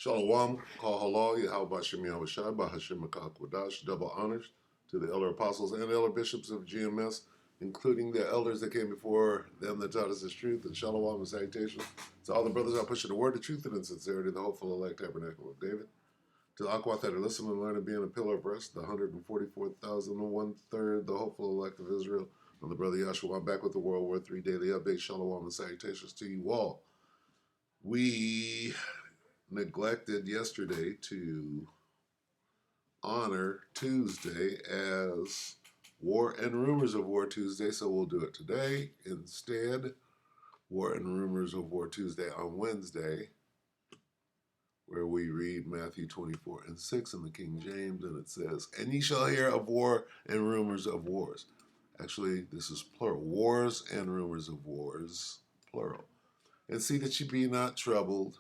Shalom, Kal Halal, Yahweh Hashem Yahweh Shai, Bahashem Akakwadash, double honors to the elder apostles and elder bishops of GMS, including the elders that came before them that taught us this truth, and shalom and salutations to all the brothers out pushing the word of truth and in sincerity, the hopeful elect tabernacle of David. To the Aquath that are listening and learning, being a pillar of rest, the 144,001 third, the hopeful elect of Israel. I'm the brother Yahshua. I'm back with the World War III Daily Update. Shalom and salutations to you all. We neglected yesterday to honor Tuesday as War and Rumors of War Tuesday, so we'll do it today instead. War and Rumors of War Tuesday on Wednesday, where we read Matthew 24:6 in the King James, and it says, "And ye shall hear of war and rumors of wars." Actually, this is plural. Wars and rumors of wars, plural. "And see that ye be not troubled.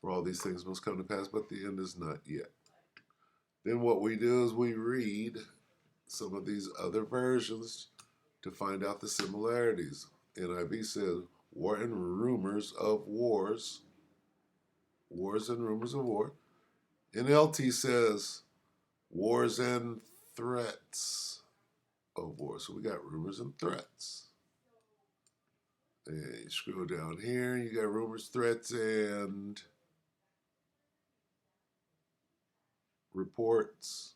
For all these things must come to pass, but the end is not yet." Then what we do is we read some of these other versions to find out the similarities. NIV says, war and rumors of wars. Wars and rumors of war. NLT says, wars and threats of war. So we got rumors and threats. And you scroll down here, you got rumors, threats, and reports.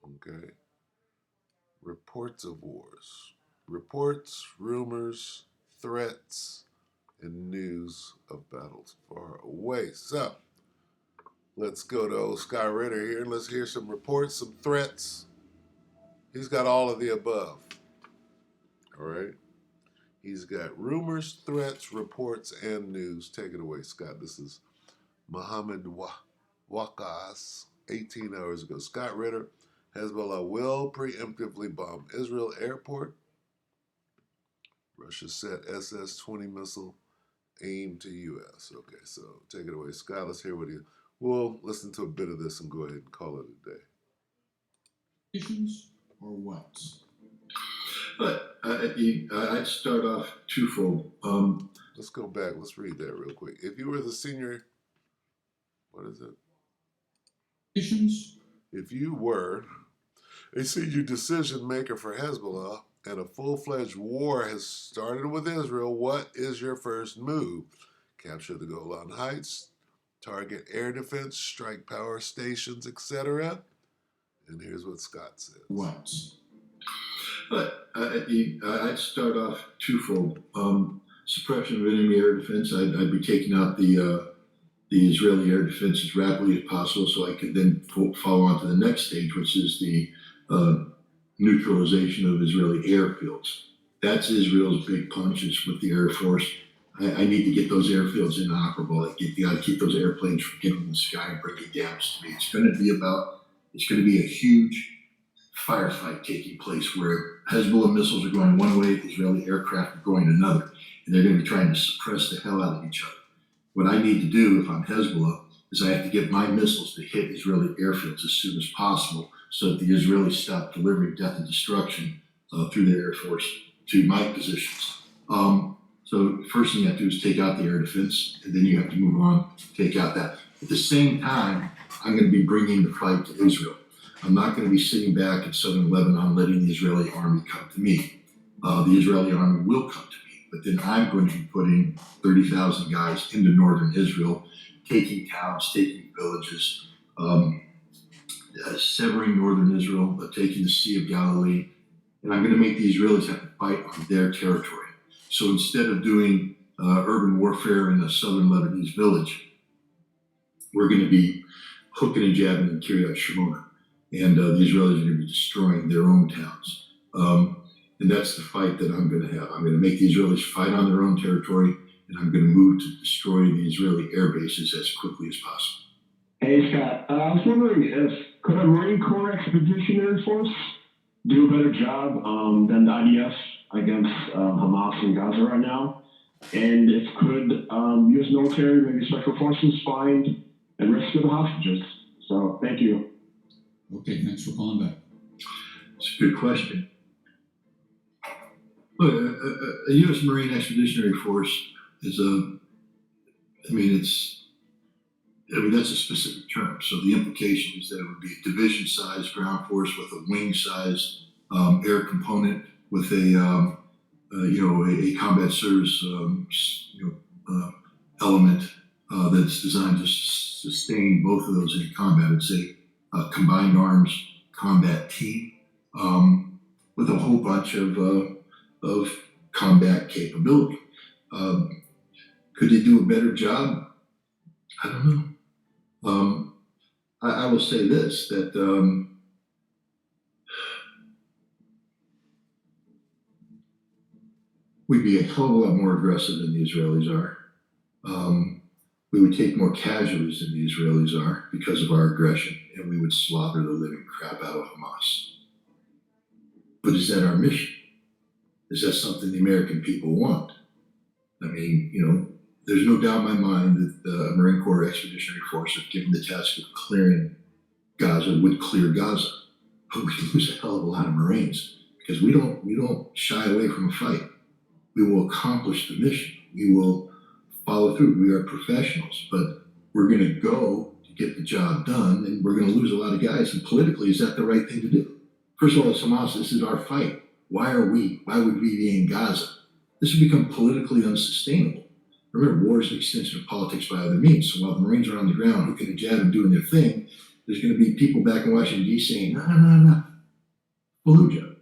Okay. Reports of wars. Reports, rumors, threats, and news of battles far away. So, let's go to old Sky Ritter here and let's hear some reports, some threats. He's got all of the above. All right. He's got rumors, threats, reports, and news. Take it away, Scott. This is Muhammad Wakas, 18 hours ago. Scott Ritter, Hezbollah will preemptively bomb Israel airport. Russia set SS-20 missile aimed to U.S. Okay, so take it away, Scott. Let's hear what we'll listen to a bit of this and go ahead and call it a day. Issues or what? But I'd start off twofold. Let's go back. Let's read that real quick. If you were the senior, what is it? Issues? If you were a senior decision maker for Hezbollah and a full-fledged war has started with Israel, what is your first move? Capture the Golan Heights, target air defense, strike power stations, etc. And here's what Scott says. What? But I'd start off twofold. Suppression of enemy air defense. I'd be taking out the Israeli air defense as rapidly as possible, so I could then follow on to the next stage, which is the neutralization of Israeli airfields. That's Israel's big punches with the Air Force. I need to get those airfields inoperable. I got to keep those airplanes from getting in the sky and bringing damage to me. It's going to be a huge firefight taking place where Hezbollah missiles are going one way, Israeli aircraft are going another, and they're going to be trying to suppress the hell out of each other. What I need to do if I'm Hezbollah is I have to get my missiles to hit Israeli airfields as soon as possible so that the Israelis stop delivering death and destruction through their Air Force to my positions. So first thing you have to do is take out the air defense, and then you have to move on, take out that. At the same time, I'm going to be bringing the fight to Israel. I'm not going to be sitting back in southern Lebanon letting the Israeli army come to me. The Israeli army will come to me, but then I'm going to be putting 30,000 guys into northern Israel, taking towns, taking villages, severing northern Israel, taking the Sea of Galilee, and I'm going to make the Israelis have to fight on their territory. So instead of doing urban warfare in a southern Lebanese village, we're going to be hooking and jabbing in Kiryat Shimona, and the Israelis are going to be destroying their own towns. And that's the fight that I'm going to have. I'm going to make the Israelis fight on their own territory, and I'm going to move to destroy the Israeli air bases as quickly as possible. Hey, Scott. I was wondering could a Marine Corps Expeditionary Force do a better job than the IDF against Hamas in Gaza right now? And if could U.S. military, maybe special forces, find and rescue the hostages? So, thank you. Okay, thanks for calling back. It's a good question. Look, a U.S. Marine Expeditionary Force is that's a specific term. So the implication is that it would be a division-sized ground force with a wing-sized air component with a combat service element that's designed to sustain both of those in combat. It's a combined arms combat team with a whole bunch of combat capability. Could they do a better job? I don't know. I will say this, that we'd be a hell of a lot more aggressive than the Israelis are. We would take more casualties than the Israelis are because of our aggression, and we would slaughter the living crap out of Hamas. But is that our mission? Is that something the American people want? I mean, there's no doubt in my mind that the Marine Corps Expeditionary Force, if given the task of clearing Gaza, would clear Gaza. But we lose a hell of a lot of Marines because we don't shy away from a fight. We will accomplish the mission. We will follow through. We are professionals, but we're going to go to get the job done, and we're going to lose a lot of guys. And politically, is that the right thing to do? First of all, as Hamas, this is our fight. Why would we be in Gaza? This would become politically unsustainable. Remember, war is an extension of politics by other means. So while the Marines are on the ground hooking and jabbing, doing their thing, there's going to be people back in Washington, D.C. saying, no, Fallujah.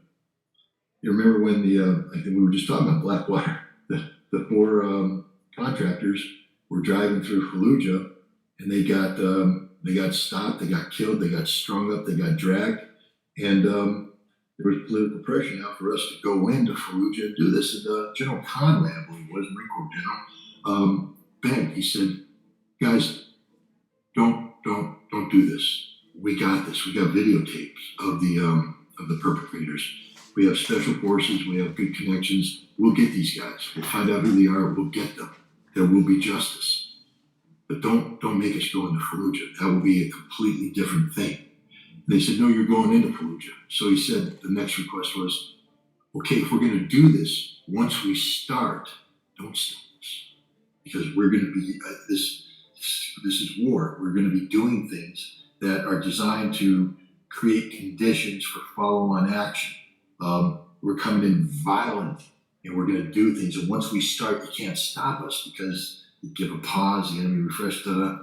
You remember when I think we were just talking about Blackwater, the four contractors were driving through Fallujah, and they got stopped, they got killed, they got strung up, they got dragged, and there was political pressure now for us to go into Fallujah and do this. And General Conway, I believe it was, Marine Corps General, begged. He said, "Guys, don't do this. We got this. We got videotapes of the perpetrators. We have special forces. We have good connections. We'll get these guys. We'll find out who they are. We'll get them. There will be justice. But don't make us go into Fallujah. That will be a completely different thing." And they said, "No, you're going into Fallujah." So he said the next request was, "Okay, if we're going to do this, once we start, don't stop us, because we're going to be this is war. We're going to be doing things that are designed to create conditions for follow-on action. We're coming in violent, and we're going to do things. And once we start, you can't stop us, because you give a pause, the enemy refresh, And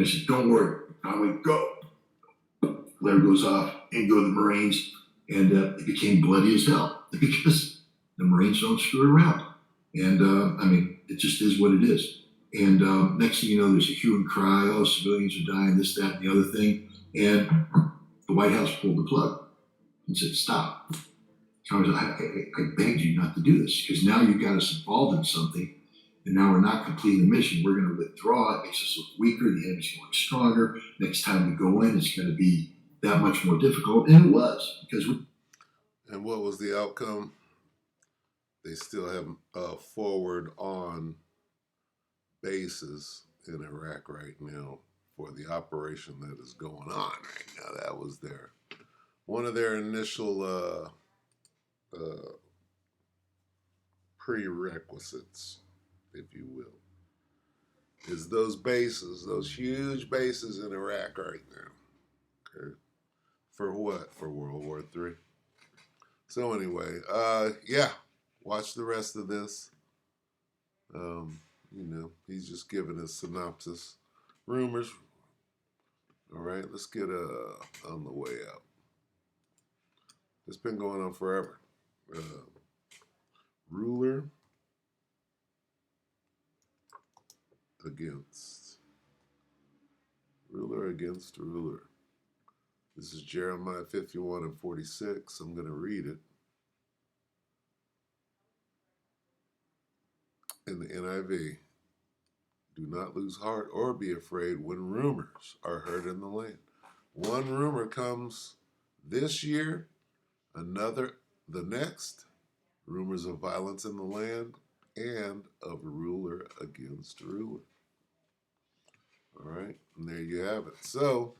I said, "Don't worry, Conway, go." Flare goes off, and go to the Marines, and it became bloody as hell because the Marines don't screw around. And it just is what it is. And next thing you know, there's a hue and cry. Oh, civilians are dying, this, that, and the other thing. And the White House pulled the plug and said, "Stop." So I begged you not to do this, because now you've got us involved in something, and now we're not completing the mission. We're going to withdraw. It makes us look weaker. The enemy's going to look stronger. Next time we go in, it's going to be that much more difficult. And it was, because we. And what was the outcome? They still have forward on bases in Iraq right now for the operation that is going on right now. That was one of their initial prerequisites, if you will, is those bases, those huge bases in Iraq right now. Okay. For what? For World War III. So anyway, watch the rest of this. He's just giving us synopsis. Rumors. All right, let's get on the way out. It's been going on forever. Ruler against ruler. This is Jeremiah 51 and 46. I'm going to read it in the NIV. "Do not lose heart or be afraid when rumors are heard in the land." One rumor comes this year, another the next. Rumors of violence in the land and of ruler against ruler. All right, and there you have it. So,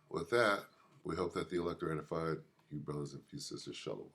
with that, we hope that the elect are edified. You brothers and you sisters, shalom.